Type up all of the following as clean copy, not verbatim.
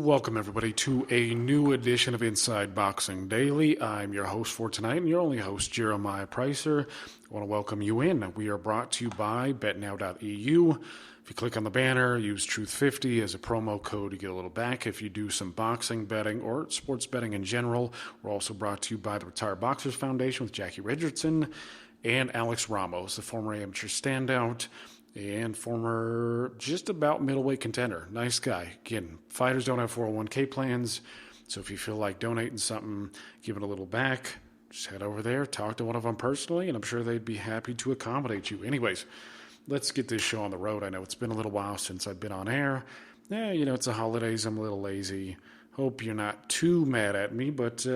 Welcome, everybody, to a new edition of Inside Boxing Daily. I'm your host for tonight, and your only host, Jeremiah Pricer. I want to welcome you in. We are brought to you by BetNow.eu. If you click on the banner, use Truth50 as a promo code to get a little back if you do some boxing betting or sports betting in general. We're also brought to you by the Retired Boxers Foundation with Jackie Richardson and Alex Ramos, the former amateur standout and former just about middleweight contender. Nice guy. Again, fighters don't have 401k plans, so if you feel like donating something, giving a little back, just head over there, talk to one of them personally, and I'm sure they'd be happy to accommodate you. Anyways, let's get this show on the road. I know it's been a little while since I've been on air. It's the holidays. I'm a little lazy. Hope you're not too mad at me, but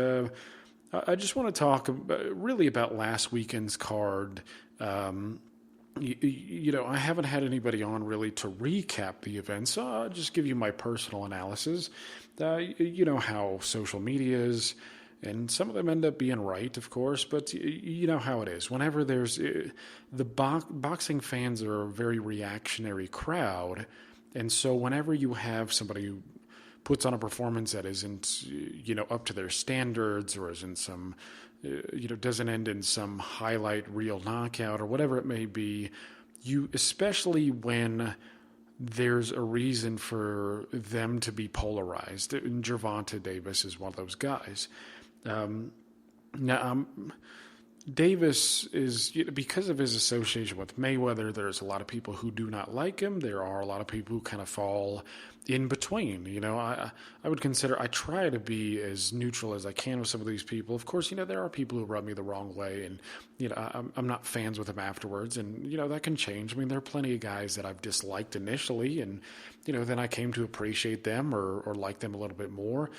I just want to talk really about last weekend's card. I haven't had anybody on really to recap the event, so I'll just give you my personal analysis. You know how social media is, and some of them end up being right, of course, but you know how it is. Whenever there's boxing fans are a very reactionary crowd, and so whenever you have somebody who puts on a performance that isn't, up to their standards or isn't some doesn't end in some highlight reel knockout or whatever it may be, especially when there's a reason for them to be polarized. And Gervonta Davis is one of those guys. Davis is, because of his association with Mayweather, there's a lot of people who do not like him. There are a lot of people who kind of fall in between. I would consider, I try to be as neutral as I can with some of these people. Of course, there are people who rub me the wrong way, and, I'm not fans with them afterwards, and, that can change. I mean, there are plenty of guys that I've disliked initially, and, then I came to appreciate them or like them a little bit more.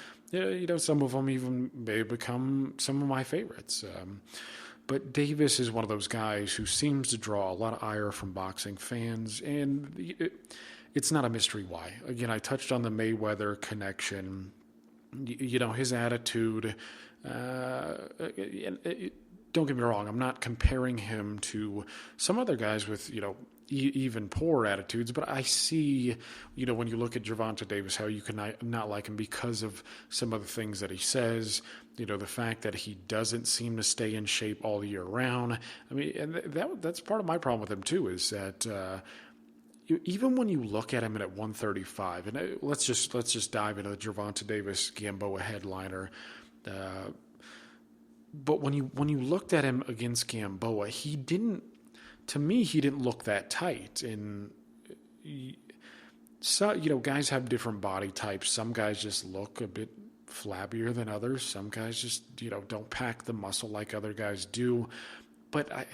Some of them even may become some of my favorites. But Davis is one of those guys who seems to draw a lot of ire from boxing fans, and it's not a mystery why. Again, I touched on the Mayweather connection. His attitude. Don't get me wrong, I'm not comparing him to some other guys with, even poor attitudes, but I see, when you look at Gervonta Davis, how you can not like him because of some of the things that he says, the fact that he doesn't seem to stay in shape all year round. I mean, and that's part of my problem with him too, is that even when you look at him at 135, and let's just dive into the Gervonta Davis Gamboa headliner. But when you looked at him against Gamboa, he didn't look that tight. And so, guys have different body types. Some guys just look a bit flabbier than others. Some guys just, don't pack the muscle like other guys do. But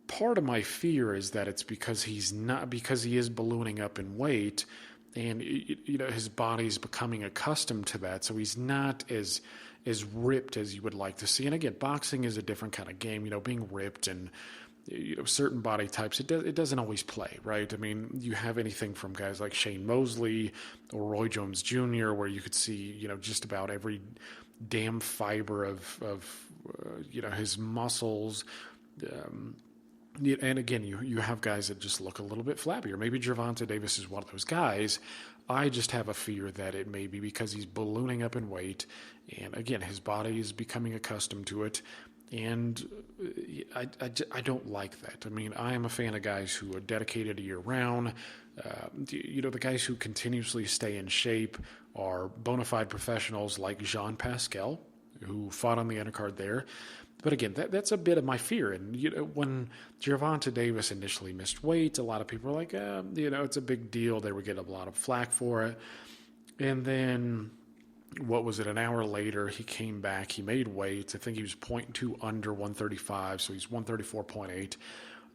part of my fear is that it's because he is ballooning up in weight, and his body's becoming accustomed to that. So he's not as ripped as you would like to see. And again, boxing is a different kind of game. Being ripped and certain body types, it doesn't always play, right? I mean, you have anything from guys like Shane Mosley or Roy Jones Jr., where you could see, just about every damn fiber of his muscles. And again, you have guys that just look a little bit flabbier. Maybe Gervonta Davis is one of those guys. I just have a fear that it may be because he's ballooning up in weight, and again, his body is becoming accustomed to it. And I don't like that. I mean, I am a fan of guys who are dedicated year-round. The guys who continuously stay in shape are bona fide professionals like Jean Pascal, who fought on the undercard there. But again, that's a bit of my fear. And when Gervonta Davis initially missed weight, a lot of people were like, it's a big deal. They were getting a lot of flack for it. And then, what was it, an hour later, he came back, he made weight. I think he was 0.2 under 135, so he's 134.8.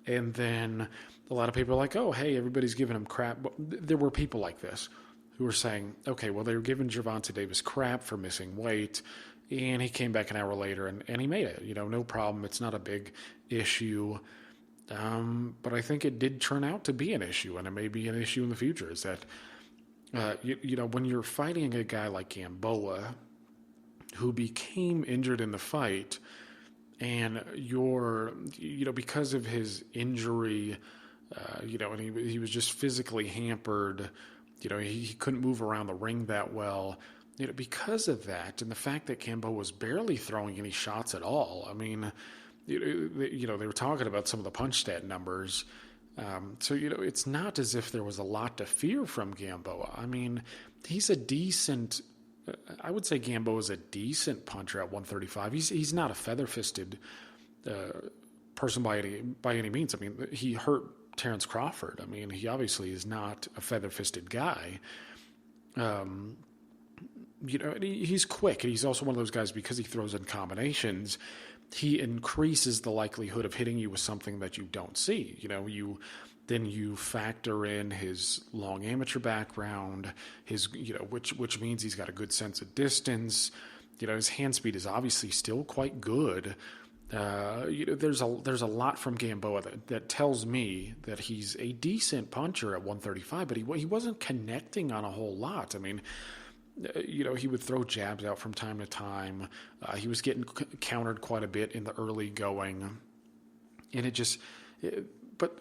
And then a lot of people are like, oh, hey, everybody's giving him crap. But there were people like this who were saying, okay, well, they were giving Gervonta Davis crap for missing weight, and he came back an hour later and he made it. No problem. It's not a big issue. But I think it did turn out to be an issue, and it may be an issue in the future, is that when you're fighting a guy like Gamboa, who became injured in the fight, and because of his injury, and he was just physically hampered, He couldn't move around the ring that well. Because of that, and the fact that Gamboa was barely throwing any shots at all. I mean, they were talking about some of the punch stat numbers. So it's not as if there was a lot to fear from Gamboa. I mean, he's a decent. I would say Gamboa is a decent puncher at 135. He's not a feather-fisted person by any means. I mean, he hurt Terrence Crawford. I mean, he obviously is not a feather-fisted guy. He's quick, and he's also one of those guys, because he throws in combinations, he increases the likelihood of hitting you with something that you don't see. You factor in his long amateur background, which means he's got a good sense of distance. His hand speed is obviously still quite good. There's a lot from Gamboa that tells me that he's a decent puncher at 135, but he wasn't connecting on a whole lot. I mean, he would throw jabs out from time to time. He was getting countered quite a bit in the early going. And but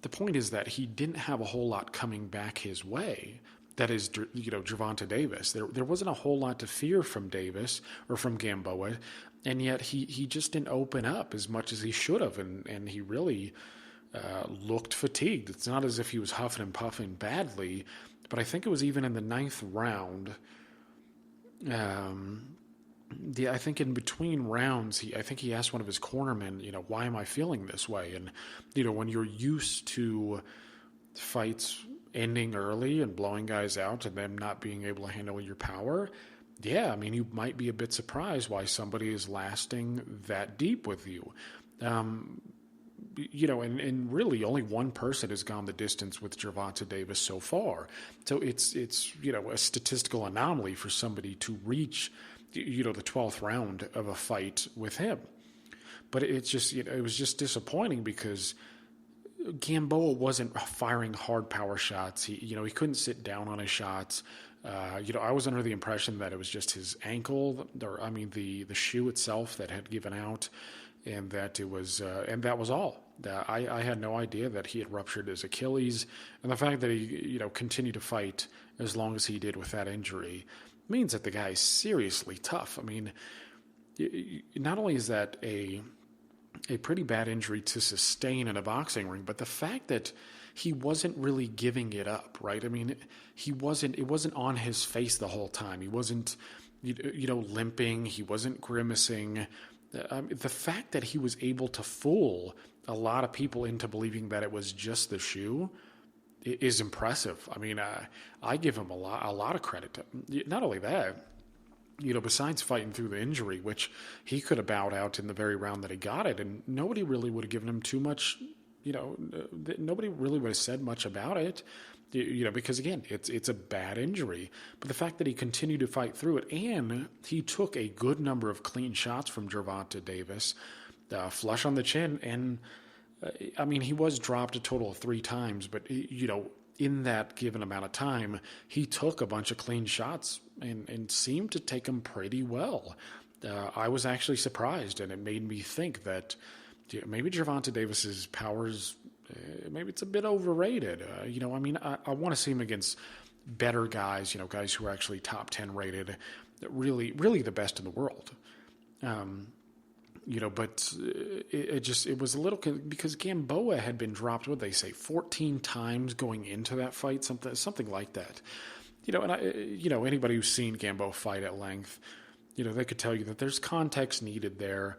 the point is that he didn't have a whole lot coming back his way. That is, Gervonta Davis. There wasn't a whole lot to fear from Davis or from Gamboa, and yet he just didn't open up as much as he should have, and he really looked fatigued. It's not as if he was huffing and puffing badly, but I think it was even in the 9th round. I think in between rounds, I think he asked one of his cornermen, why am I feeling this way? And, when you're used to fights ending early and blowing guys out and them not being able to handle your power, yeah, I mean, you might be a bit surprised why somebody is lasting that deep with you. And really only one person has gone the distance with Gervonta Davis so far. So it's a statistical anomaly for somebody to reach, the 12th round of a fight with him. But it's just, it was just disappointing because Gamboa wasn't firing hard power shots. He couldn't sit down on his shots. I was under the impression that it was just his ankle, the shoe itself that had given out, and that it was, and that was all. I had no idea that he had ruptured his Achilles, and the fact that he, continued to fight as long as he did with that injury means that the guy is seriously tough. I mean, not only is that a pretty bad injury to sustain in a boxing ring, but the fact that he wasn't really giving it up, right? I mean, it wasn't on his face the whole time. He wasn't, limping. He wasn't grimacing. The fact that he was able to fool a lot of people into believing that it was just the shoe is impressive. I mean, I give him a lot of credit. Not only that, besides fighting through the injury, which he could have bowed out in the very round that he got it, and nobody really would have given him too much, nobody really would have said much about it, because again, it's a bad injury. But the fact that he continued to fight through it, and he took a good number of clean shots from Gervonta Davis, flush on the chin, and he was dropped a total of 3 times, but in that given amount of time, he took a bunch of clean shots and seemed to take them pretty well. I was actually surprised, and it made me think that maybe Gervonta Davis's powers, maybe it's a bit overrated. I want to see him against better guys, guys who are actually top 10 rated, really, really the best in the world. But it was a little, because Gamboa had been dropped, what they say, 14 times going into that fight, something like that. And anybody who's seen Gamboa fight at length, they could tell you that there's context needed there.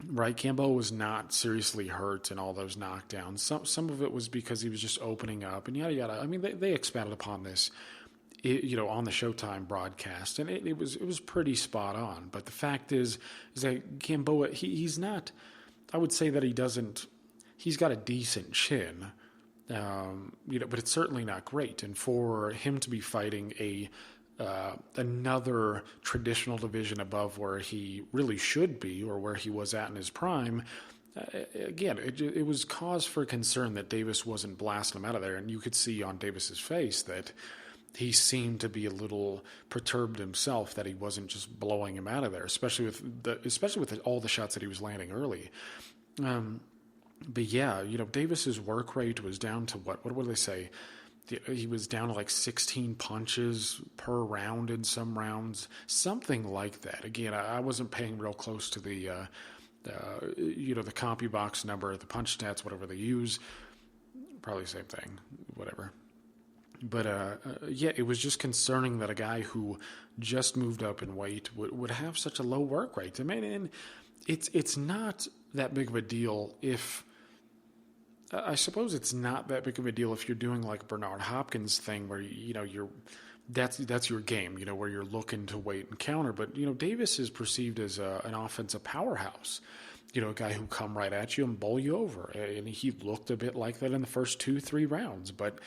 Right, Gamboa was not seriously hurt in all those knockdowns. Some of it was because he was just opening up and yada yada. I mean, they expanded upon this, on the Showtime broadcast, and it was pretty spot on. But the fact is that Gamboa, he's not. I would say that he's got a decent chin, but it's certainly not great. And for him to be fighting another traditional division above where he really should be, or where he was at in his prime, again, it was cause for concern that Davis wasn't blasting him out of there. And you could see on Davis's face that he seemed to be a little perturbed himself that he wasn't just blowing him out of there, especially with all the shots that he was landing early. But yeah, Davis's work rate was down to what do they say? he was down to like 16 punches per round in some rounds, something like that. Again, I wasn't paying real close to the CompuBox number, the punch stats, whatever they use. Probably the same thing, whatever. But it was just concerning that a guy who just moved up in weight would have such a low work rate. I mean, and it's not that big of a deal if. I suppose it's not that big of a deal if you're doing like Bernard Hopkins thing where that's your game, where you're looking to wait and counter. But Davis is perceived as an offensive powerhouse, a guy who come right at you and bowl you over, and he looked a bit like that in the first 2-3 rounds. But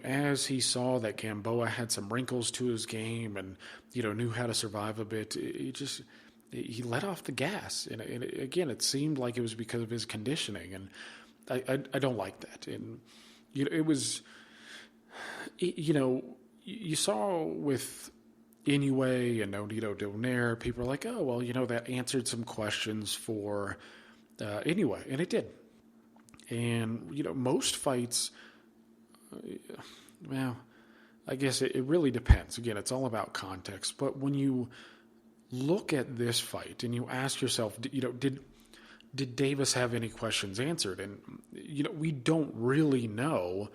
as he saw that Gamboa had some wrinkles to his game and knew how to survive a bit, he let off the gas, and again, it seemed like it was because of his conditioning, and I don't like that. And it was, you saw with Inoue and Nonito Donaire, people are like, oh well, that answered some questions for Inoue, and it did. And most fights, well, I guess it really depends. Again, it's all about context. But when you look at this fight and you ask yourself, did Davis have any questions answered? And, we don't really know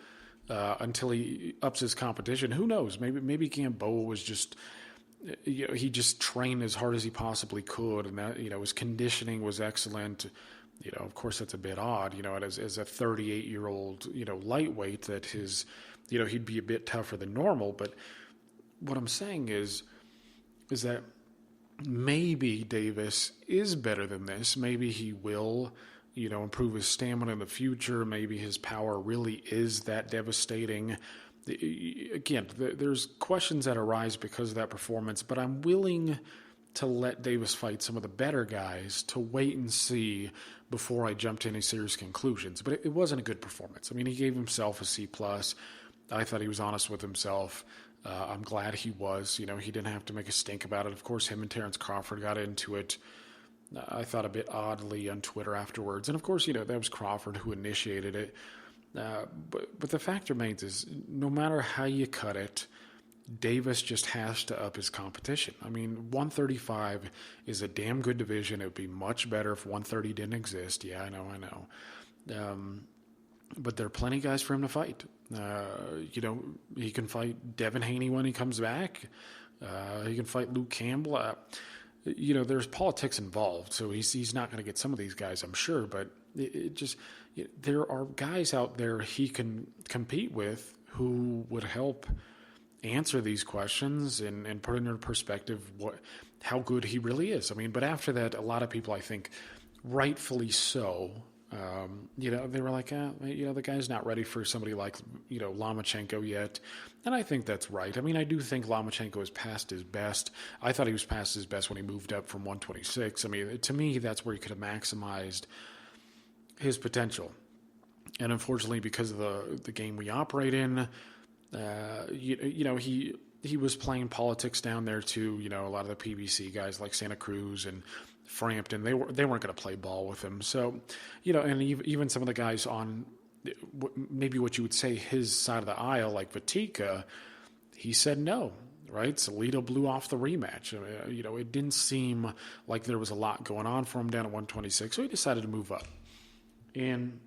until he ups his competition. Who knows? Maybe Gamboa was just, he just trained as hard as he possibly could. And that, his conditioning was excellent. Of course, that's a bit odd, as a 38-year-old, lightweight, that he'd be a bit tougher than normal. But what I'm saying is that maybe Davis is better than this. Maybe he will, improve his stamina in the future. Maybe his power really is that devastating. Again, there's questions that arise because of that performance, but I'm willing to let Davis fight some of the better guys to wait and see before I jump to any serious conclusions. But it wasn't a good performance. I mean, he gave himself a C+. I thought he was honest with himself. I'm glad he was. He didn't have to make a stink about it. Of course, him and Terrence Crawford got into it, I thought, a bit oddly on Twitter afterwards. And, of course, that was Crawford who initiated it. But the fact remains is no matter how you cut it, Davis just has to up his competition. I mean, 135 is a damn good division. It would be much better if 130 didn't exist. Yeah, I know. But there are plenty of guys for him to fight. He can fight Devin Haney when he comes back. He can fight Luke Campbell. There's politics involved, so he's not going to get some of these guys, I'm sure. But there are guys out there he can compete with who would help answer these questions and put into perspective how good he really is. I mean, but after that, a lot of people, I think, rightfully so, they were like, the guy's not ready for somebody like, Lomachenko yet. And I think that's right. I mean, I do think Lomachenko is past his best. I thought he was past his best when he moved up from 126. I mean, to me, that's where he could have maximized his potential. And unfortunately, because of the game we operate in, he was playing politics down there too. A lot of the PBC guys like Santa Cruz and Frampton, they weren't going to play ball with him. So, and even some of the guys on maybe what you would say his side of the aisle, like Vatika, he said no, right? Salido blew off the rematch. It didn't seem like there was a lot going on for him down at 126, so he decided to move up. And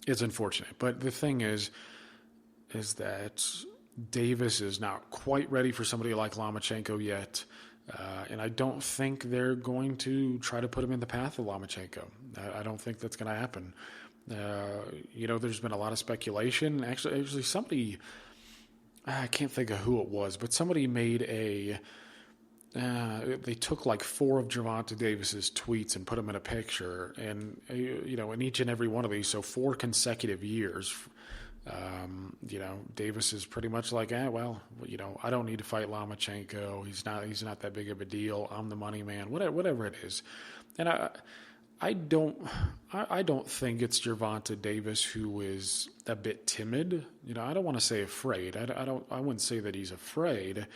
it's unfortunate. But the thing is that Davis is not quite ready for somebody like Lomachenko yet. And I don't think they're going to try to put him in the path of Lomachenko. I don't think that's going to happen. There's been a lot of speculation. Actually, somebody, I can't think of who it was, but somebody made they took like 4 of Gervonta Davis's tweets and put them in a picture. And, in each and every one of these, so 4 consecutive years, Davis is pretty much like, I don't need to fight Lomachenko. He's not that big of a deal. I'm the money man, whatever it is. And I don't think it's Gervonta Davis who is a bit timid. I don't want to say afraid. I wouldn't say that he's afraid.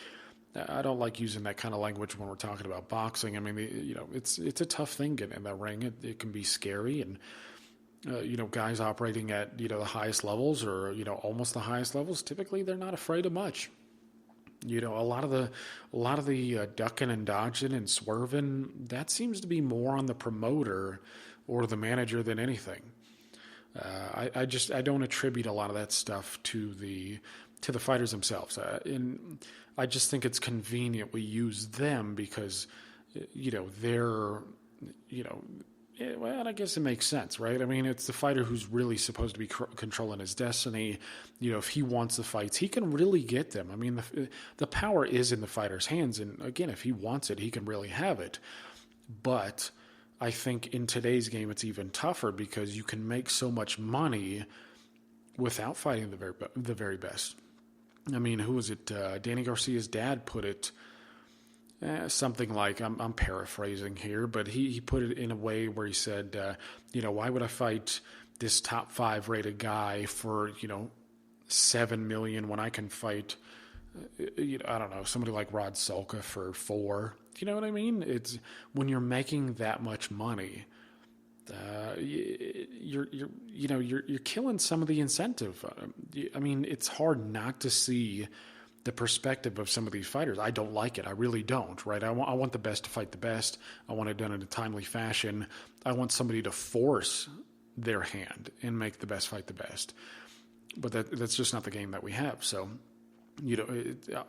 I don't like using that kind of language when we're talking about boxing. I mean, it's a tough thing getting in the ring. It can be scary, and guys operating at, the highest levels or, almost the highest levels, typically they're not afraid of much. A lot of the ducking and dodging and swerving, that seems to be more on the promoter or the manager than anything. I don't attribute a lot of that stuff to the fighters themselves. And I just think it's convenient we use them because, they're, well, I guess it makes sense, right? I mean, it's the fighter who's really supposed to be controlling his destiny. If he wants the fights, he can really get them. I mean, the power is in the fighter's hands. And again, if he wants it, he can really have it. But I think in today's game, it's even tougher because you can make so much money without fighting the very best. I mean, who was it? Danny Garcia's dad put it something like, I'm paraphrasing here, but he put it in a way where he said, why would I fight this top 5 rated guy for, $7 million when I can fight, I don't know, somebody like Rod Sulka for 4. You know what I mean? It's when you're making that much money, you're killing some of the incentive. I mean, it's hard not to see the perspective of some of these fighters. I don't like it. I really don't, right? I want the best to fight the best. I want it done in a timely fashion. I want somebody to force their hand and make the best fight the best. But that's just not the game that we have. So,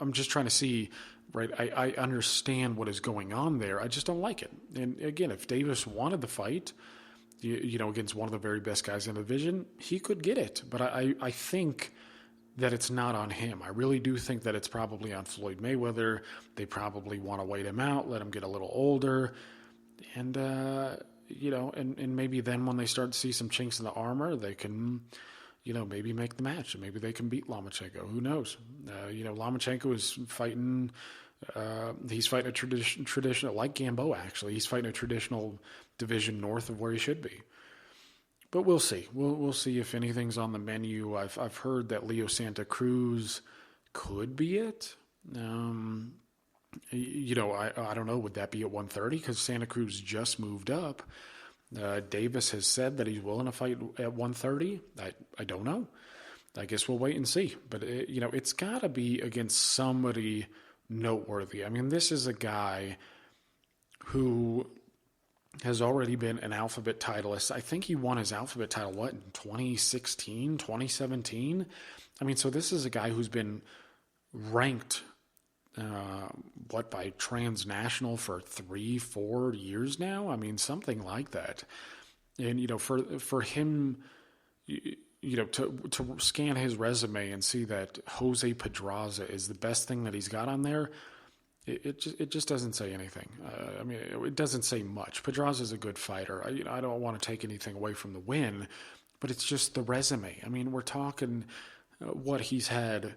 I'm just trying to see, right? I understand what is going on there. I just don't like it. And again, if Davis wanted the fight, against one of the very best guys in the division, he could get it. But I think that it's not on him. I really do think that it's probably on Floyd Mayweather. They probably want to wait him out, let him get a little older, and and maybe then when they start to see some chinks in the armor, they can, maybe make the match. Maybe they can beat Lomachenko. Who knows? Lomachenko is fighting. He's fighting a traditional, like Gamboa. Actually, he's fighting a traditional division north of where he should be. But we'll see. We'll see if anything's on the menu. I've heard that Leo Santa Cruz could be it. I don't know. Would that be at 130? Because Santa Cruz just moved up. Davis has said that he's willing to fight at 130. I don't know. I guess we'll wait and see. But it's got to be against somebody noteworthy. I mean, this is a guy who has already been an Alphabet titleist. I think he won his Alphabet title, in 2016, 2017? I mean, so this is a guy who's been ranked, by Transnational for 3-4 years now? I mean, something like that. And, for him, to scan his resume and see that Jose Pedraza is the best thing that he's got on there, It just doesn't say anything. It doesn't say much. Pedraza is a good fighter. I don't want to take anything away from the win, but it's just the resume. I mean, we're talking he's had,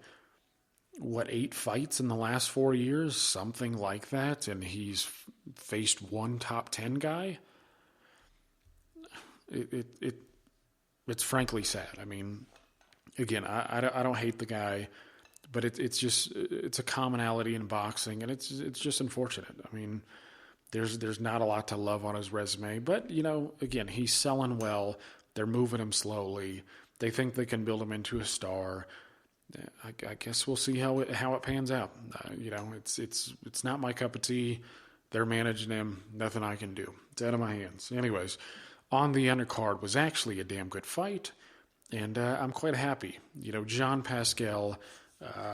8 fights in the last 4 years, something like that, and he's faced one top 10 guy. It's frankly sad. I mean, again, I don't hate the guy. But it's a commonality in boxing, and it's just unfortunate. I mean, there's not a lot to love on his resume, but again, he's selling well. They're moving him slowly. They think they can build him into a star. I guess we'll see how it pans out. It's not my cup of tea. They're managing him. Nothing I can do. It's out of my hands. Anyways, on the undercard was actually a damn good fight, and I'm quite happy. John Pascal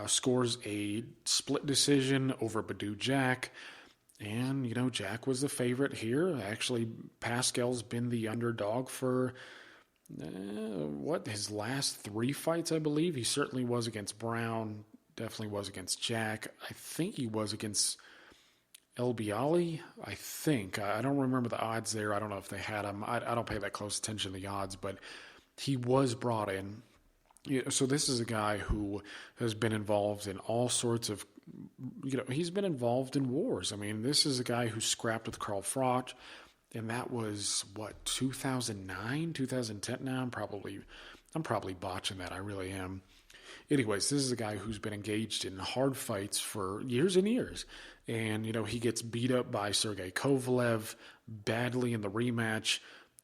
scores a split decision over Badou Jack. And, Jack was the favorite here. Actually, Pascal's been the underdog for, his last 3 fights, I believe. He certainly was against Brown, definitely was against Jack. I think he was against El Bialy, I think. I don't remember the odds there. I don't know if they had him. I don't pay that close attention to the odds, but he was brought in. So this is a guy who has been involved in all sorts of, he's been involved in wars. I mean, this is a guy who scrapped with Carl Froch, and that was, 2009, 2010 now? I'm probably botching that. I really am. Anyways, this is a guy who's been engaged in hard fights for years and years. And, he gets beat up by Sergey Kovalev badly in the rematch.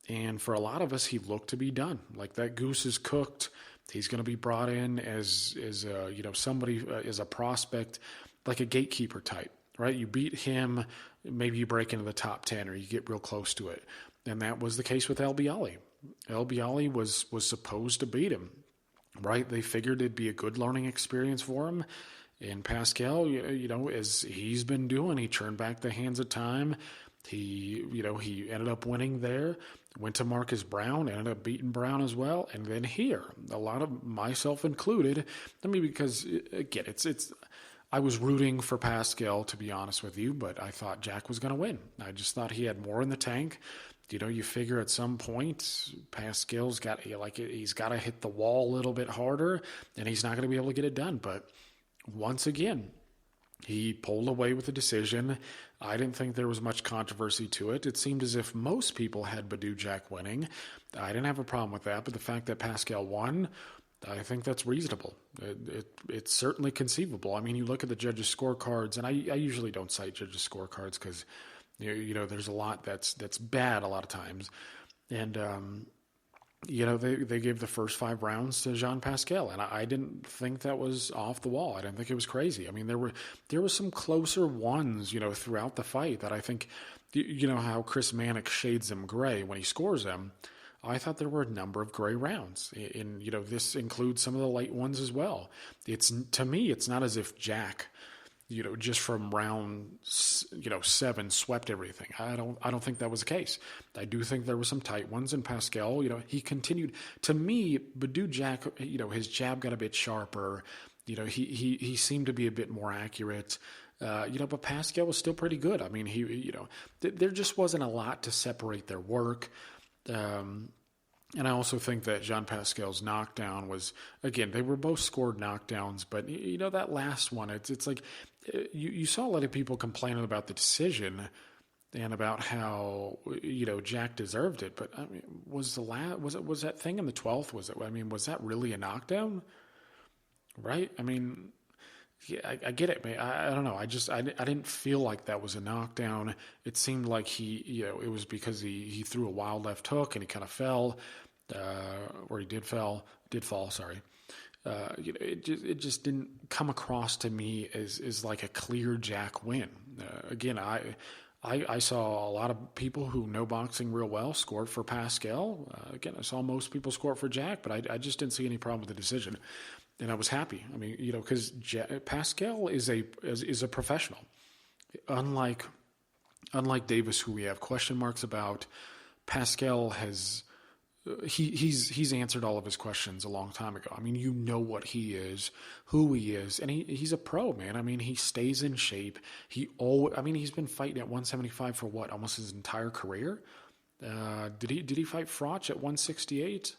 And for a lot of us, he looked to be done. Like, that goose is cooked. He's going to be brought in as somebody, as a prospect, like a gatekeeper type, right? You beat him, maybe you break into the top 10 or you get real close to it. And that was the case with El Bialy. El Bialy was supposed to beat him, right? They figured it'd be a good learning experience for him. And Pascal, as he's been doing, he turned back the hands of time. He ended up winning there, went to Marcus Brown, ended up beating Brown as well. And then here, a lot of, myself included, because again, I was rooting for Pascal, to be honest with you, but I thought Jack was going to win. I just thought he had more in the tank. You figure at some point Pascal's he's got to hit the wall a little bit harder, and he's not going to be able to get it done. But once again, he pulled away with the decision. I didn't think there was much controversy to it. It seemed as if most people had Badou Jack winning. I didn't have a problem with that, but the fact that Pascal won, I think that's reasonable. It's certainly conceivable. I mean, you look at the judges' scorecards, and I usually don't cite judges' scorecards because there's a lot that's bad a lot of times, and they gave the first 5 rounds to Jean Pascal, and I didn't think that was off the wall. I didn't think it was crazy. I mean, there were some closer ones, throughout the fight that I think, how Chris Mannix shades them gray when he scores them. I thought there were a number of gray rounds, and this includes some of the light ones as well. To me, it's not as if Jack, just from round 7 swept everything. I don't think that was the case. I do think there were some tight ones, and Pascal, he continued. To me, Badou Jack, his jab got a bit sharper. He seemed to be a bit more accurate. But Pascal was still pretty good. I mean, there just wasn't a lot to separate their work. And I also think that Jean Pascal's knockdown was, again, they were both scored knockdowns, but that last one, it's like you saw a lot of people complaining about the decision and about how Jack deserved it. But I mean, was that thing in the 12th? Was that really a knockdown? Right? I mean, yeah, I get it, man. I don't know. I didn't feel like that was a knockdown. It seemed like it was because he threw a wild left hook and he kind of fell, or he did fall. Sorry. It just didn't come across to me as like a clear Jack win. Again, I saw a lot of people who know boxing real well score for Pascal. Again, I saw most people score for Jack, but I just didn't see any problem with the decision. And I was happy. I mean, because Pascal is a professional, unlike Davis, who we have question marks about. Pascal has he's answered all of his questions a long time ago. I mean, what he is, who he is, and he's a pro, man. I mean, he stays in shape. He's been fighting at 175 for what, almost his entire career. Did he fight Froch at 168?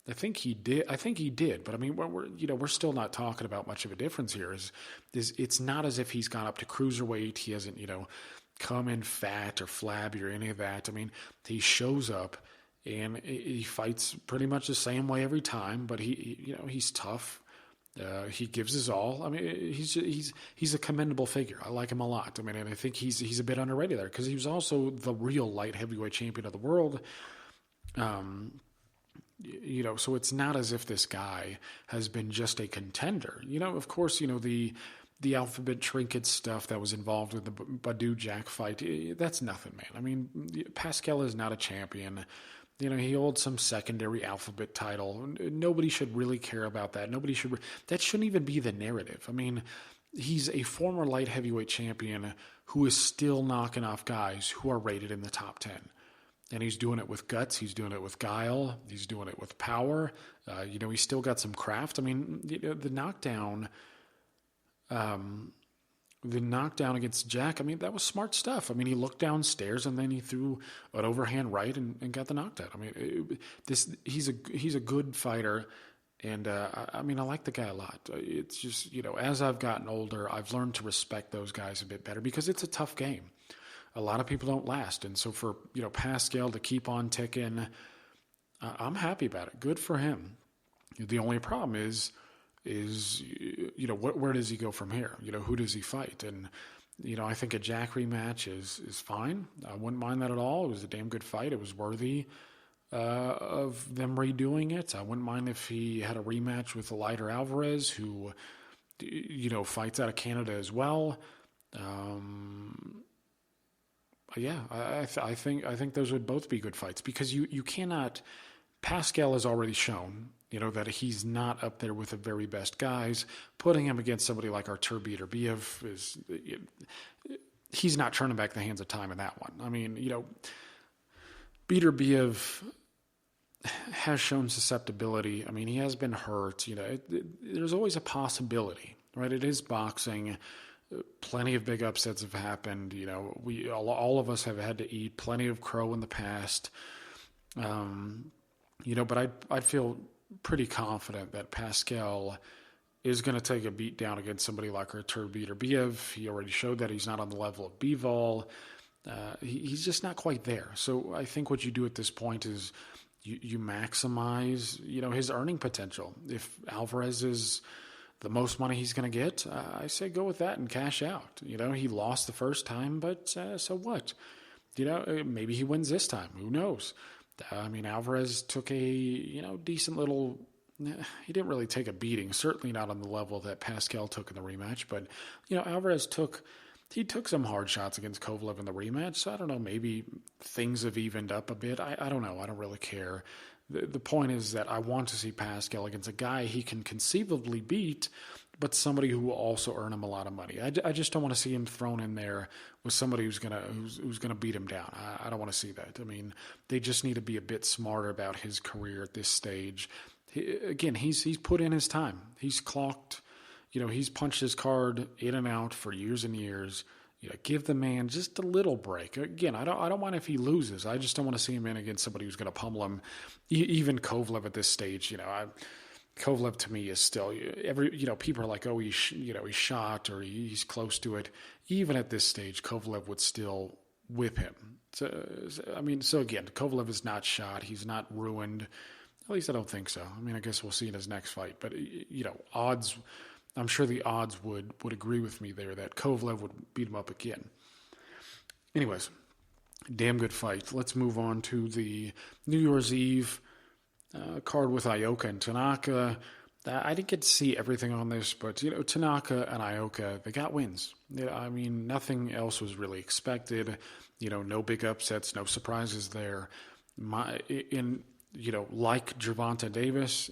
I think he did, but I mean, we're still not talking about much of a difference here. It's not as if he's gone up to cruiserweight. He hasn't, come in fat or flabby or any of that. I mean, he shows up and he fights pretty much the same way every time, but he's tough. He gives his all. I mean, he's a commendable figure. I like him a lot. I mean, and I think he's a bit underrated there because he was also the real light heavyweight champion of the world. So it's not as if this guy has been just a contender. Of course, the alphabet trinket stuff that was involved with the Badou Jack fight, that's nothing, man. I mean, Pascal is not a champion. He holds some secondary alphabet title. Nobody should really care about that. That shouldn't even be the narrative. I mean, he's a former light heavyweight champion who is still knocking off guys who are rated in the top 10. And he's doing it with guts. He's doing it with guile. He's doing it with power. He's still got some craft. I mean, the knockdown against Jack, I mean, that was smart stuff. I mean, he looked downstairs and then he threw an overhand right and got the knockdown. I mean, he's a good fighter. And, I like the guy a lot. It's just, as I've gotten older, I've learned to respect those guys a bit better because it's a tough game. A lot of people don't last. And so for, Pascal to keep on ticking, I'm happy about it. Good for him. The only problem is where does he go from here? Who does he fight? And, I think a Jack rematch is fine. I wouldn't mind that at all. It was a damn good fight. It was worthy. of them redoing it. I wouldn't mind if he had a rematch with Lighter Alvarez, who, fights out of Canada as well. Yeah, I think those would both be good fights, because you cannot. Pascal has already shown, that he's not up there with the very best guys. Putting him against somebody like Artur Beterbiev he's not turning back the hands of time in that one. I mean, Beterbiev has shown susceptibility. I mean, he has been hurt. There's always a possibility, right? It is boxing. Plenty of big upsets have happened. We all of us have had to eat plenty of crow in the past. But I'd feel pretty confident that Pascal is going to take a beat down against somebody like Artur Beterbiev. He already showed that he's not on the level of Bivol. He's just not quite there. So I think what you do at this point is you maximize, his earning potential. If Alvarez is the most money he's going to get, I say go with that and cash out. He lost the first time, but so what? Maybe he wins this time. Who knows? Alvarez took a, decent little, he didn't really take a beating, certainly not on the level that Pascal took in the rematch, but, Alvarez took some hard shots against Kovalev in the rematch, so I don't know, maybe things have evened up a bit. I don't know. I don't really care. The point is that I want to see Pascal against a guy he can conceivably beat, but somebody who will also earn him a lot of money. I just don't want to see him thrown in there with somebody who's gonna beat him down. I don't want to see that. I mean, they just need to be a bit smarter about his career at this stage. He's put in his time. He's clocked. He's punched his card in and out for years and years. Give the man just a little break. Again, I don't mind if he loses. I just don't want to see him in against somebody who's going to pummel him. Even Kovalev at this stage, Kovalev to me is still people are like, oh, he's shot or he's close to it. Even at this stage, Kovalev would still whip him. So again, Kovalev is not shot. He's not ruined. At least I don't think so. I guess we'll see in his next fight. But odds. I'm sure the odds would agree with me there that Kovalev would beat him up again. Anyways, damn good fight. Let's move on to the New Year's Eve card with Ioka and Tanaka. I didn't get to see everything on this, but, Tanaka and Ioka, they got wins. Nothing else was really expected. No big upsets, no surprises there. Like Gervonta Davis,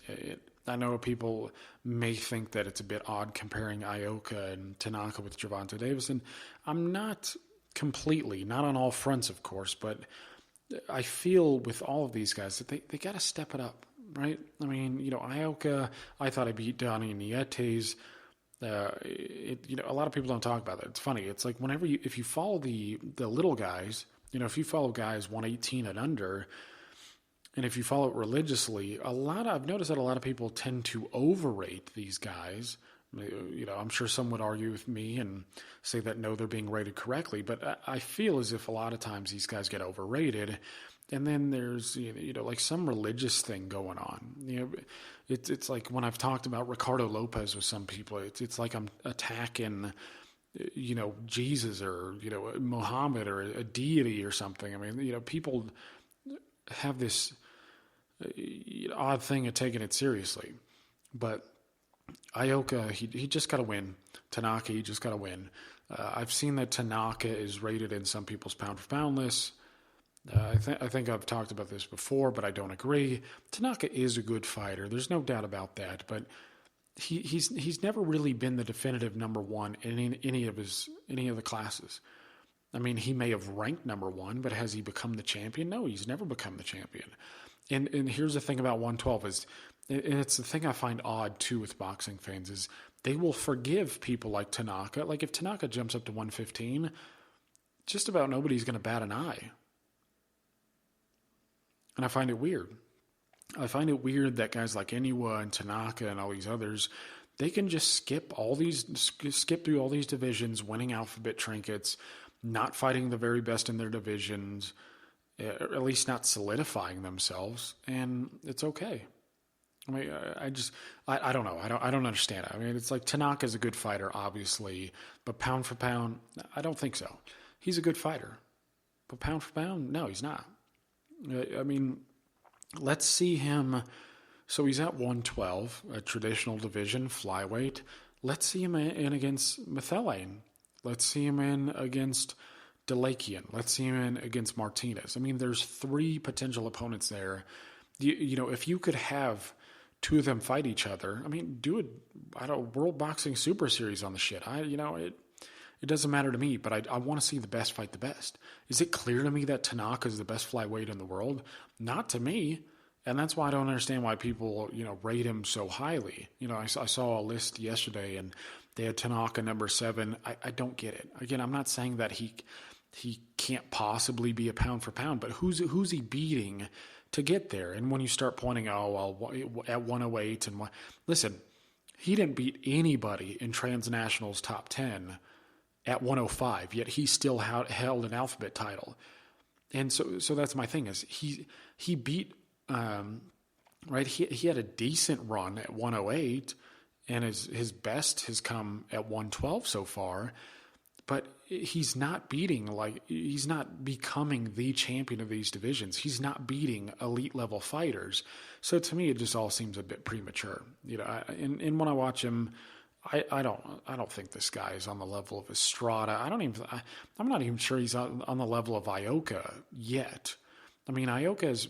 I know people may think that it's a bit odd comparing Ioka and Tanaka with Gervonta Davis, and I'm not completely, not on all fronts, of course, but I feel with all of these guys that they got to step it up, right? Ioka, I thought I beat Donnie Nietes. A lot of people don't talk about that. It's funny. It's like if you follow the little guys, if you follow guys 118 and under, and if you follow it religiously, I've noticed that a lot of people tend to overrate these guys. I'm sure some would argue with me and say that no, they're being rated correctly, but I feel as if a lot of times these guys get overrated, and then there's like some religious thing going on. It's like when I've talked about Ricardo Lopez with some people, it's like I'm attacking Jesus or Muhammad or a deity or something. People have this odd thing of taking it seriously, but Ioka, he just got to win. Tanaka, he just got to win. I've seen that Tanaka is rated in some people's pound for pound lists. I think I've talked about this before, but I don't agree. Tanaka is a good fighter. There's no doubt about that, but he's never really been the definitive number one in any of the classes. He may have ranked number one, but has he become the champion? No, he's never become the champion. And here's the thing about 112 is, and it's the thing I find odd too with boxing fans, is they will forgive people like Tanaka. Like if Tanaka jumps up to 115, just about nobody's going to bat an eye. And I find it weird. I find it weird that guys like Inoue and Tanaka and all these others, they can just skip through all these divisions, winning alphabet trinkets, not fighting the very best in their divisions, or at least not solidifying themselves, and it's okay. I don't know. I don't understand it. It's like Tanaka's a good fighter, obviously, but pound for pound, I don't think so. He's a good fighter, but pound for pound, no, he's not. let's see him. So he's at 112, a traditional division, flyweight. Let's see him in against Methylane. Let's see him in against Delakian. Let's see him in against Martinez. I mean, there's 3 potential opponents there. If you could have 2 of them fight each other, I mean, do a World Boxing Super Series on the shit. It doesn't matter to me, but I want to see the best fight the best. Is it clear to me that Tanaka is the best flyweight in the world? Not to me. And that's why I don't understand why people, rate him so highly. I saw a list yesterday and they had Tanaka number 7. I don't get it. Again, I'm not saying that he can't possibly be a pound for pound, but who's he beating to get there? And when you start pointing, at 108 and listen, he didn't beat anybody in Transnational's top 10 at 105, yet he still held an alphabet title. And so that's my thing is he beat, right. He had a decent run at 108 and his best has come at 112 so far, but he's not becoming the champion of these divisions. He's not beating elite level fighters. So to me, it just all seems a bit premature. And when I watch him, I don't think this guy is on the level of Estrada. I'm not even sure he's on the level of Ioka yet. I mean, Ioka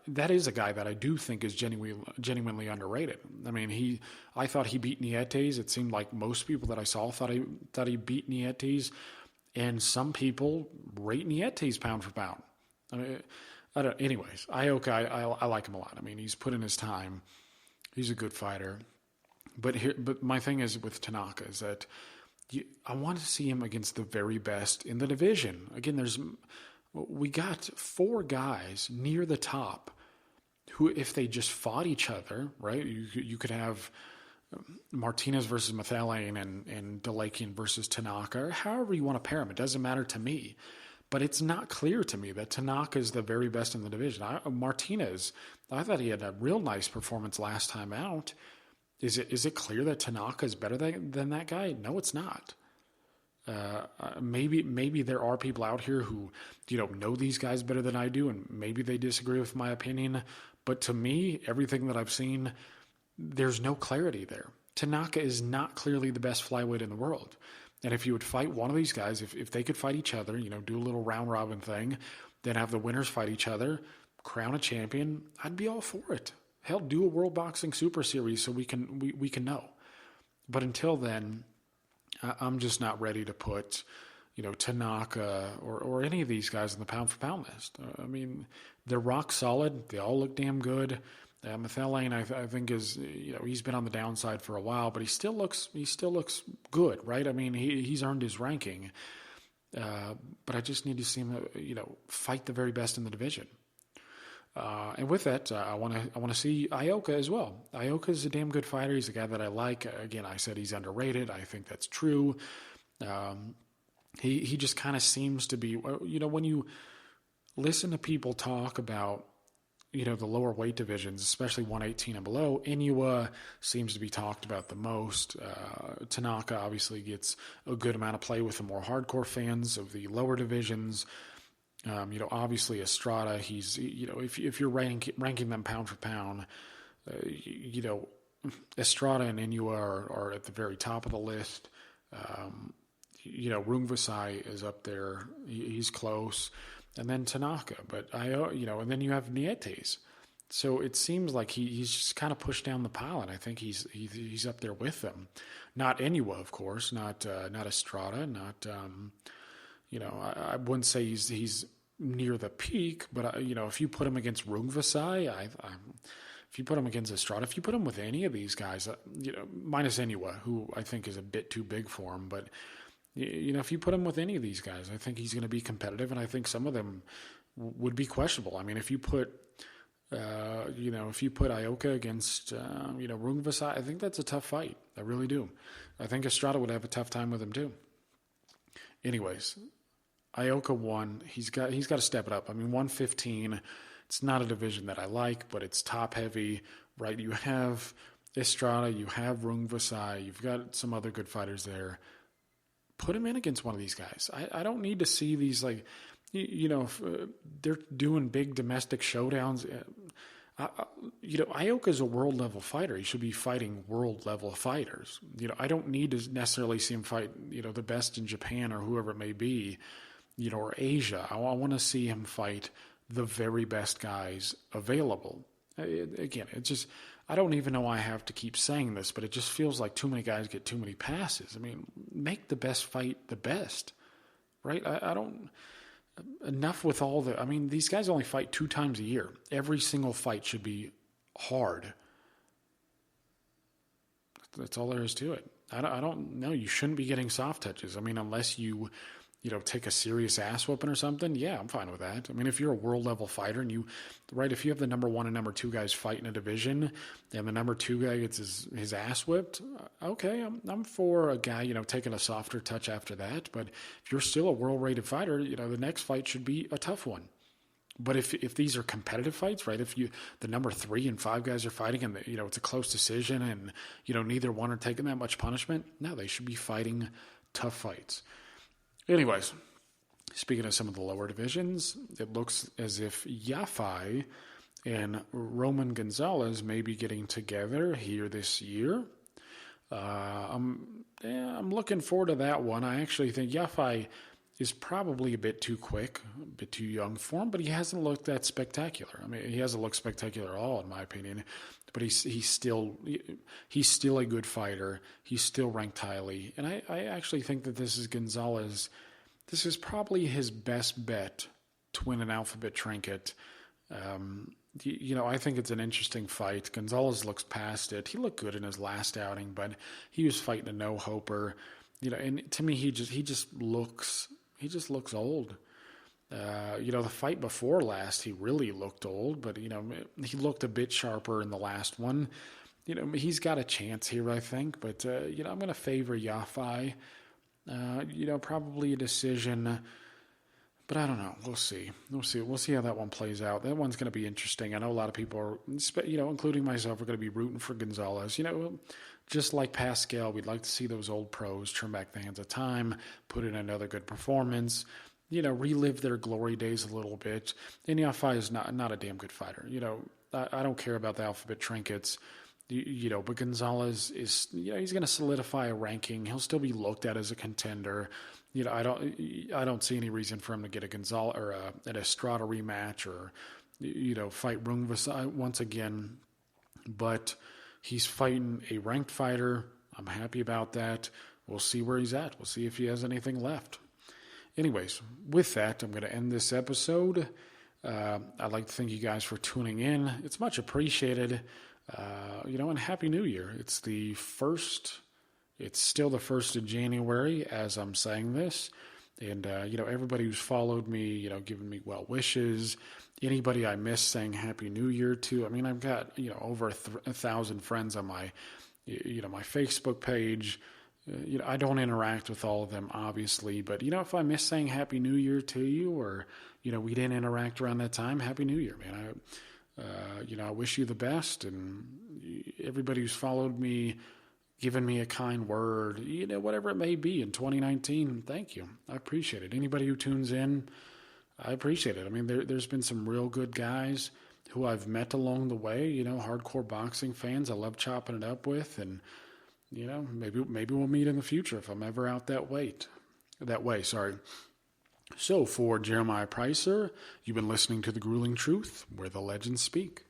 that is a guy that I do think is genuinely underrated. I mean, I thought he beat Nietes. It seemed like most people that I saw thought he beat Nietes, and some people rate Nietes pound for pound. I mean, anyways, Ioka, I like him a lot. I mean, he's put in his time. He's a good fighter. But my thing is with Tanaka is that I want to see him against the very best in the division. Again, we got 4 guys near the top who, if they just fought each other, right? You could have Martinez versus Methylane and Delakian versus Tanaka, or however you want to pair them. It doesn't matter to me. But it's not clear to me that Tanaka is the very best in the division. Martinez, I thought he had a real nice performance last time out. Is it clear that Tanaka is better than that guy? No, it's not. Maybe there are people out here who know these guys better than I do, and maybe they disagree with my opinion. But to me, everything that I've seen, there's no clarity there. Tanaka is not clearly the best flyweight in the world. And if you would fight one of these guys, if they could fight each other, do a little round robin thing, then have the winners fight each other, crown a champion, I'd be all for it. Hell, do a World Boxing Super Series so we can know. But until then, I'm just not ready to put, Tanaka or any of these guys in the pound for pound list. I mean, they're rock solid. They all look damn good. Methylane, I think is, he's been on the downside for a while, but he still looks good, right? I mean, he's earned his ranking. But I just need to see him, fight the very best in the division. And with that, I want to see Ioka as well. Ioka is a damn good fighter. He's a guy that I like. Again, I said he's underrated. I think that's true. He just kind of seems to be, when you listen to people talk about, the lower weight divisions, especially 118 and below, Inoue seems to be talked about the most. Tanaka obviously gets a good amount of play with the more hardcore fans of the lower divisions. Obviously Estrada, he's, if you're ranking them pound for pound, Estrada and Inoue are at the very top of the list. Rungvisai is up there. He's close. And then Tanaka, but and then you have Nietes. So it seems like he's just kind of pushed down the pile, and I think he's up there with them. Not Inoue, of course, not Estrada, not I wouldn't say he's near the peak, but if you put him against Rungvisai, if you put him against Estrada, if you put him with any of these guys, minus Inoue, who I think is a bit too big for him, but if you put him with any of these guys, I think he's going to be competitive, and I think some of them would be questionable. I mean, if you put Ioka against, Rungvisai, I think that's a tough fight. I really do. I think Estrada would have a tough time with him too. Anyways, Ioka won. He's got to step it up. I mean, 115. It's not a division that I like, but it's top heavy, right? You have Estrada, you have Rungvisai, you've got some other good fighters there. Put him in against one of these guys. I don't need to see these if they're doing big domestic showdowns, Ioka's a world level fighter. He should be fighting world level fighters. I don't need to necessarily see him fight, the best in Japan or whoever it may be, or Asia. I want to see him fight the very best guys available. It's just, I don't even know why I have to keep saying this, but it just feels like too many guys get too many passes. I mean, make the best fight the best, right? I don't, enough with all the, these guys only fight 2 times a year. Every single fight should be hard. That's all there is to it. I don't know. You shouldn't be getting soft touches. Unless you take a serious ass whooping or something, yeah, I'm fine with that. If you're a world level fighter and if you have the number 1 and number 2 guys fight in a division and the number 2 guy gets his ass whipped, okay, I'm for a guy, taking a softer touch after that. But if you're still a world rated fighter, the next fight should be a tough one. But if these are competitive fights, right? If the number 3 and 5 guys are fighting and it's a close decision and neither one are taking that much punishment, no, they should be fighting tough fights. Anyways, speaking of some of the lower divisions, it looks as if Yafai and Gonzalez may be getting together here this year. I'm looking forward to that one. I actually think Yafai is probably a bit too quick, a bit too young for him, but he hasn't looked that spectacular. He hasn't looked spectacular at all, in my opinion. But he's still a good fighter. He's still ranked highly, and I actually think that this is Gonzalez. This is probably his best bet to win an alphabet trinket. I think it's an interesting fight. Gonzalez looks past it. He looked good in his last outing, but he was fighting a no-hoper. And to me, he just looks old. The fight before last, he really looked old, but, he looked a bit sharper in the last one. He's got a chance here, I think, but, I'm going to favor Yafai. Probably a decision, but I don't know. We'll see. We'll see how that one plays out. That one's going to be interesting. I know a lot of people are, including myself, are going to be rooting for Gonzalez. Just like Pascal, we'd like to see those old pros turn back the hands of time, put in another good performance, relive their glory days a little bit. And Yafai is not a damn good fighter. I don't care about the alphabet trinkets, but Gonzalez is, he's going to solidify a ranking. He'll still be looked at as a contender. I don't see any reason for him to get a Gonzalez or an Estrada rematch or, fight Rungvisai once again. But he's fighting a ranked fighter. I'm happy about that. We'll see where he's at. We'll see if he has anything left. Anyways, with that, I'm going to end this episode. I'd like to thank you guys for tuning in. It's much appreciated. And Happy New Year. It's still the 1st of January as I'm saying this. And, everybody who's followed me, giving me well wishes, anybody I miss saying Happy New Year to. I've got, over 1,000 friends on my, my Facebook page. I don't interact with all of them, obviously, but, if I miss saying Happy New Year to you or, we didn't interact around that time, Happy New Year, man. I wish you the best, and everybody who's followed me, given me a kind word, whatever it may be in 2019, thank you. I appreciate it. Anybody who tunes in, I appreciate it. There's been some real good guys who I've met along the way, hardcore boxing fans I love chopping it up with, and, maybe we'll meet in the future if I'm ever out that way. So for Jeremiah Pricer, you've been listening to The Grueling Truth, where the legends speak.